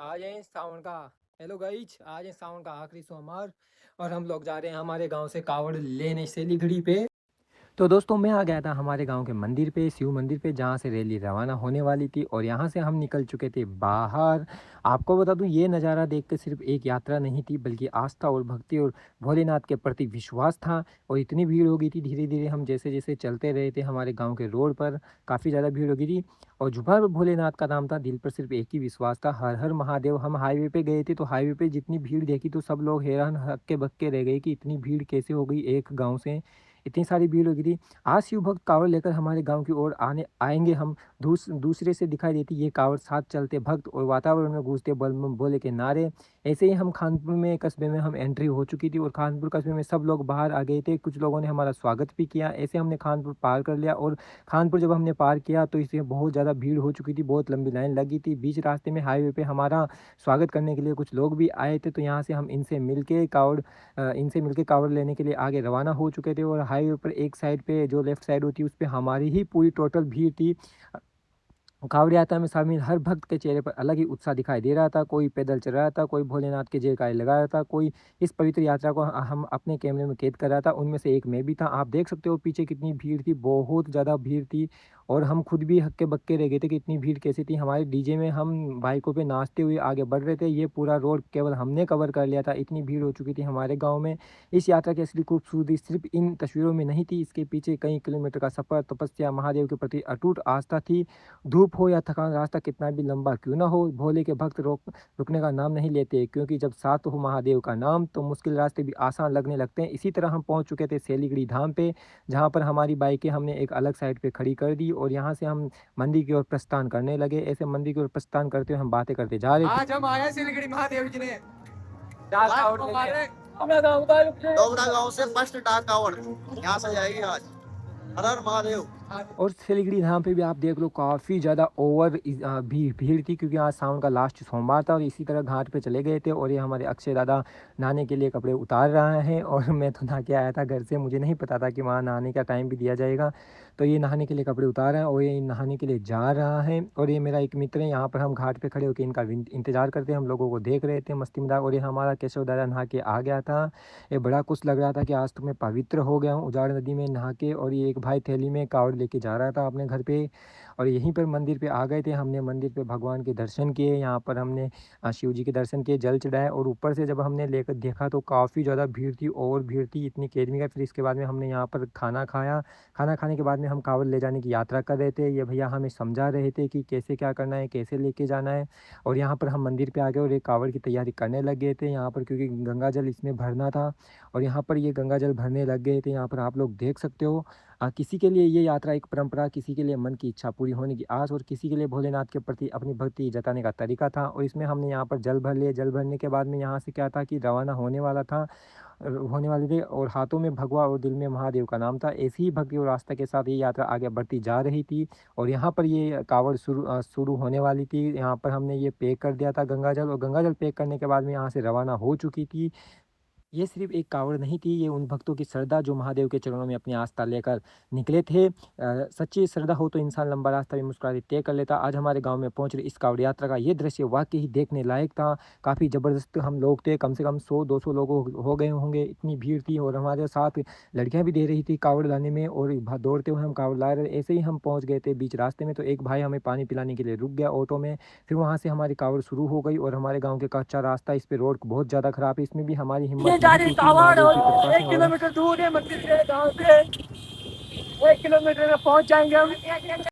आज है सावन का। हेलो गाइज, आज है सावन का आखिरी सोमवार और हम लोग जा रहे हैं हमारे गांव से कावड़ लेने सिलीगुड़ी पे। तो दोस्तों मैं आ गया था हमारे गांव के मंदिर पे, शिव मंदिर पे, जहाँ से रैली रवाना होने वाली थी और यहाँ से हम निकल चुके थे बाहर। आपको बता दूं, ये नज़ारा देख के सिर्फ एक यात्रा नहीं थी, बल्कि आस्था और भक्ति और भोलेनाथ के प्रति विश्वास था। और इतनी भीड़ हो गई थी, धीरे धीरे हम जैसे जैसे चलते रहे थे हमारे गाँव के रोड पर काफ़ी ज़्यादा भीड़ हो गई थी। और जुबान भोलेनाथ का नाम था, दिल पर सिर्फ एक ही विश्वास था, हर हर महादेव। हम हाईवे पे गए थे तो हाईवे पे जितनी भीड़ देखी तो सब लोग हैरान हक्के बक्के रह गए कि इतनी भीड़ कैसे हो गई एक गांव से, इतनी सारी भीड़ हो गई थी। आज शिव भक्त कावड़ लेकर हमारे गांव की ओर आने आएंगे हम। दूसरे से दिखाई देती ये कावड़, साथ चलते भक्त और वातावरण में गूंजते बल बोले के नारे। ऐसे ही हम खानपुर में कस्बे में हम एंट्री हो चुकी थी और खानपुर कस्बे में सब लोग बाहर आ गए थे। कुछ लोगों ने हमारा स्वागत भी किया। ऐसे हमने खानपुर पार कर लिया और खानपुर जब हमने पार किया तो इससे बहुत ज़्यादा भीड़ हो चुकी थी, बहुत लंबी लाइन लगी थी। बीच रास्ते में हाईवे पे हमारा स्वागत करने के लिए कुछ लोग भी आए थे, तो यहाँ से हम इनसे मिलके कावड़ लेने के लिए आगे रवाना हो चुके थे। और हाईवे पर एक साइड पे जो लेफ्ट साइड होती है उस पे हमारी ही पूरी टोटल भीड़ थी। कांवड़ यात्रा में शामिल हर भक्त के चेहरे पर अलग ही उत्साह दिखाई दे रहा था। कोई पैदल चल रहा था, कोई भोलेनाथ के जयकारे लगा रहा था, कोई इस पवित्र यात्रा को हम अपने कैमरे में कैद कर रहा था। उनमें से एक मैं भी था। आप देख सकते हो पीछे कितनी भीड़ थी, बहुत ज़्यादा भीड़ थी। और हम खुद भी हक्के बक्के रह गए थे कि इतनी भीड़ कैसी थी। हमारे डीजे में हम बाइकों पे नाचते हुए आगे बढ़ रहे थे। ये पूरा रोड केवल हमने कवर कर लिया था, इतनी भीड़ हो चुकी थी हमारे गाँव में। इस यात्रा की असली खूबसूरती सिर्फ इन तस्वीरों में नहीं थी, इसके पीछे कई किलोमीटर का सफर, तपस्या, महादेव के प्रति अटूट आस्था थी। धूप हो या थकान, रास्ता कितना भी लंबा क्यों ना हो, भोले के भक्त रुकने का नाम नहीं लेते, क्योंकि जब साथ हो महादेव का नाम तो मुश्किल रास्ते भी आसान लगने लगते हैं। इसी तरह हम पहुंच चुके थे सिलीगुड़ी धाम पे, जहां पर हमारी बाइकें हमने एक अलग साइड पे खड़ी कर दी और यहाँ से हम मंदिर की ओर प्रस्थान करने लगे। ऐसे मंदिर की ओर प्रस्थान करते हुए हम बातें करते जा रहे थे। आज हम आए सिलीगुड़ी महादेव जी ने अपना गाँव का डोगरा गांव से फर्स्ट डाक कावड़ यहाँ से जाएगी आज। हर हर महादेव। और सिलीगुड़ी धाम पे भी आप देख लो काफ़ी ज़्यादा भीड़ थी, क्योंकि आज सावन का लास्ट सोमवार था। और इसी तरह घाट पे चले गए थे और ये हमारे अक्षय दादा नहाने के लिए कपड़े उतार रहा है। और मैं तो नहा के आया था घर से, मुझे नहीं पता था कि वहाँ नहाने का टाइम भी दिया जाएगा। तो ये नहाने के लिए कपड़े उतार रहा है और ये नहाने के लिए जा रहा है। और ये मेरा एक मित्र है, यहाँ पर हम घाट पे खड़े होकर इनका इंतजार करते हैं, हम लोगों को देख रहे थे मस्ती मजाक। और ये हमारा केशव दादा नहा के आ गया था। ये बड़ा खुश लग रहा था कि आज तो मैं पवित्र हो गया हूँ उजाड़ नदी में नहा के। और ये एक भाई थैली में कावड़ लेके जा रहा था अपने घर पे। और यहीं पर मंदिर पे आ गए थे, हमने मंदिर पे भगवान के दर्शन किए। यहाँ पर हमने शिव जी के दर्शन किए, जल चढ़ाए। और ऊपर से जब हमने लेकर देखा तो काफ़ी ज़्यादा भीड़ थी, और भीड़ थी इतनी कैद में गए। फिर इसके बाद में हमने यहाँ पर खाना खाया। खाना खाने के बाद में हम कावड़ ले जाने की यात्रा कर रहे थे। ये भैया हमें समझा रहे थे कि कैसे क्या करना है, कैसे लेके जाना है। और यहाँ पर हम मंदिर पे आ गए और एक कावड़ की तैयारी करने लग गए थे यहाँ पर, क्योंकि गंगा जल इसमें भरना था। और यहाँ पर ये गंगा जल भरने लग गए थे। यहाँ पर आप लोग देख सकते हो, किसी के लिए ये यात्रा एक परंपरा, किसी के लिए मन की इच्छा पूरी होने की आस, और किसी के लिए भोलेनाथ के प्रति अपनी भक्ति जताने का तरीका था। और इसमें हमने यहाँ पर जल भर लिया। जल भरने के बाद में यहाँ से क्या था कि रवाना होने वाले थे, और हाथों में भगवा और दिल में महादेव का नाम था। ऐसी ही भक्ति और आस्था के साथ ये यात्रा आगे बढ़ती जा रही थी। और यहाँ पर ये कावड़ शुरू होने वाली थी। यहाँ पर हमने ये पैक कर दिया था गंगाजल, और गंगाजल पैक करने के बाद में यहाँ से रवाना हो चुकी थी। ये सिर्फ एक कावड़ नहीं थी, ये उन भक्तों की श्रद्धा जो महादेव के चरणों में अपनी आस्था लेकर निकले थे। सच्ची श्रद्धा हो तो इंसान लंबा रास्ता भी मुस्कुराते तय कर लेता। आज हमारे गांव में पहुंच रही इस कावड़ यात्रा का ये दृश्य वाकई ही देखने लायक था। काफ़ी ज़बरदस्त हम लोग थे, कम से कम 100-200 लोग हो गए होंगे, इतनी भीड़ थी। और हमारे साथ लड़कियां भी दे रही थी कावड़ लाने में, और दौड़ते हुए हम कावड़ ला रहे। ऐसे ही हम पहुँच गए थे बीच रास्ते में, तो एक भाई हमें पानी पिलाने के लिए रुक गया ऑटो में। फिर वहाँ से हमारी कावड़ शुरू हो गई। और हमारे गाँव के कच्चा रास्ता, इस पे रोड बहुत ज़्यादा खराब है, इसमें भी हमारी हिम्मत नहीं टूटी महादेव की कृपा से। 1 किलोमीटर दूर है मंदिर से, गाँव से 1 किलोमीटर में पहुंच जाएंगे हम।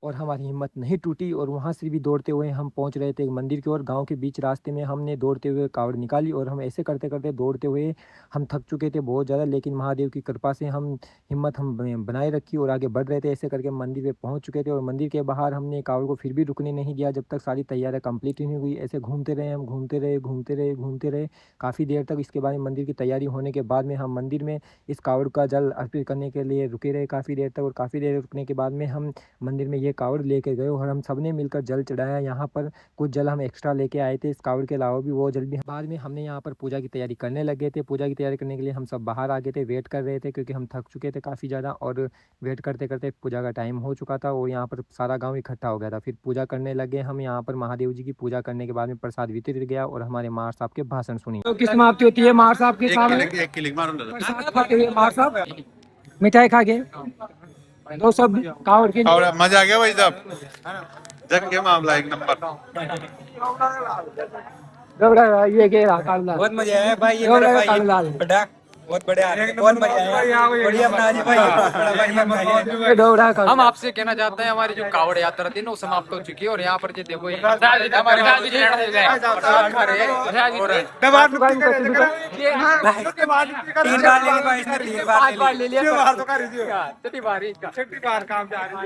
और हमारी हिम्मत नहीं टूटी, और वहाँ से भी दौड़ते हुए हम पहुँच रहे थे मंदिर की ओर। गाँव के बीच रास्ते में हमने दौड़ते हुए कावड़ निकाली, और हम ऐसे करते करते दौड़ते हुए हम थक चुके थे बहुत ज़्यादा, लेकिन महादेव की कृपा से हिम्मत बनाए रखी और आगे बढ़ रहे थे। ऐसे करके मंदिर पे पहुँच चुके थे। और मंदिर के बाहर हमने कावड़ को फिर भी रुकने नहीं दिया जब तक सारी तैयारियाँ कंप्लीट ही नहीं हुई। ऐसे घूमते रहे हम, घूमते रहे काफ़ी देर तक। इसके बाद में मंदिर की तैयारी होने के बाद में हम मंदिर में इस कावड़ का जल अर्पित करने के लिए रुके रहे काफ़ी देर तक। और काफ़ी देर रुकने के बाद में हम मंदिर में ये कावड़ लेके गए और हम सब ने मिलकर जल चढ़ाया। यहाँ पर कुछ जल हम एक्स्ट्रा लेके आए थे, इस कावड़ के अलावा भी वो जल भी बाद में हमने यहाँ पर पूजा की तैयारी करने लगे थे। पूजा की तैयारी करने के लिए हम सब बाहर आ गए थे, वेट कर रहे थे क्योंकि हम थक चुके थे काफ़ी ज़्यादा और वेट करते करते पूजा का टाइम हो चुका था और यहाँ पर सारा गाँव इकट्ठा हो गया था। फिर पूजा करने लगे हम यहाँ पर। महादेव जी की पूजा करने के बाद में प्रसाद वितरित गया और हमारे मार साहब के भाषण सुनी। तो किस समाप्ति होती है मार साहब के सामने? प्रसाद खाते हुए मार साहब मिठाई खा के दो सब कावड़ के और मजा आ गया भाई साहब, जग के मामला एक नंबर। ये के कालूलाल बहुत मजा आया भाई, ये मेरा भाई कालूलाल बड़ा बहुत बढ़िया, बहुत मजा आया, बढ़िया बना जी भाई, बड़ा बढ़िया बना जी। हम आपसे कहना चाहते हैं हमारी जो कावड़ यात्रा थी ना वो समाप्त हो चुकी है और यहाँ पर जो देखो ये हमारे प्रसाद खा रहे हैं। तीन बार ले लिया इसने, तीन बार ले लिया। छठी बार काम जा रही है।